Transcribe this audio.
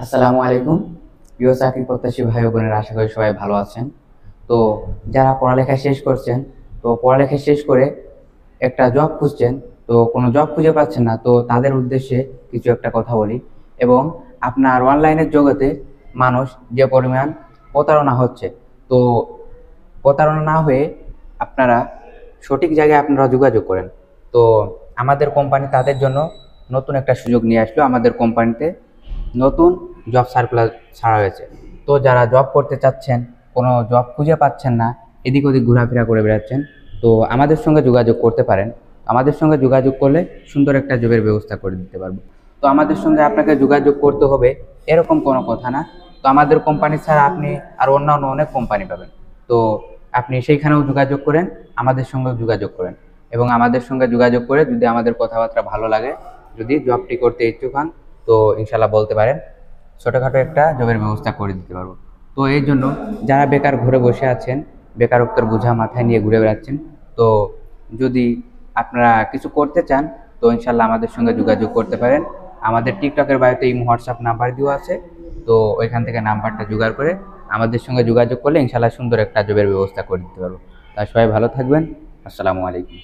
আসসালামু আলাইকুম। প্রিয় চাকরি প্রত্যাশী ভাই ও বোনেরা, আশা করি সবাই ভালো আছেন। তো যারা পড়ালেখা শেষ করছেন, তো পড়ালেখা শেষ করে একটা জব খুঁজছেন, তো কোনো জব খুঁজে পাচ্ছেন না, তো তাদের উদ্দেশ্যে কিছু একটা কথা বলি। এবং আপনার অনলাইনের জগতে মানুষ যে পরিমাণ প্রতারণা হচ্ছে, তো প্রতারণা না হয়ে আপনারা সঠিক জায়গায় আপনারা যোগাযোগ করেন। তো আমাদের কোম্পানি তাদের জন্য নতুন একটা সুযোগ নিয়ে আসলো। আমাদের কোম্পানিতে নতুন জব সার্কুলার ছাড়া হয়েছে। তো যারা জব করতে চাচ্ছেন, কোনো জব খুঁজে পাচ্ছেন না, এদিক ওদিক ঘোরাফেরা করে বেড়াচ্ছেন, তো আমাদের সঙ্গে যোগাযোগ করতে পারেন। আমাদের সঙ্গে যোগাযোগ করলে সুন্দর একটা জবের ব্যবস্থা করে দিতে পারবো। তো আমাদের সঙ্গে আপনাকে যোগাযোগ করতে হবে এরকম কোনো কথা না। তো আমাদের কোম্পানি ছাড়া আপনি আর অন্যান্য অনেক কোম্পানি পাবেন। তো আপনি সেইখানেও যোগাযোগ করেন, আমাদের সঙ্গেও যোগাযোগ করেন, এবং আমাদের সঙ্গে যোগাযোগ করে যদি আমাদের কথাবার্তা ভালো লাগে, যদি জবটি করতে ইচ্ছুক হন, তো ইনশাল্লাহ বলতে পারেন, ছোটোখাটো একটা জবের ব্যবস্থা করে দিতে পারবো। তো এই জন্য যারা বেকার ঘরে বসে আছেন, বেকারত্বের বোঝা মাথায় নিয়ে ঘুরে বেড়াচ্ছেন, তো যদি আপনারা কিছু করতে চান, তো ইনশাল্লাহ আমাদের সঙ্গে যোগাযোগ করতে পারেন। আমাদের টিকটকের বায়োতে ইমো হোয়াটসঅ্যাপ নাম্বার দেওয়া আছে। তো ওইখান থেকে নাম্বারটা জোগাড় করে আমাদের সঙ্গে যোগাযোগ করলে ইনশাল্লাহ সুন্দর একটা জবের ব্যবস্থা করে দিতে পারবো। তাই সবাই ভালো থাকবেন। আসসালামু আলাইকুম।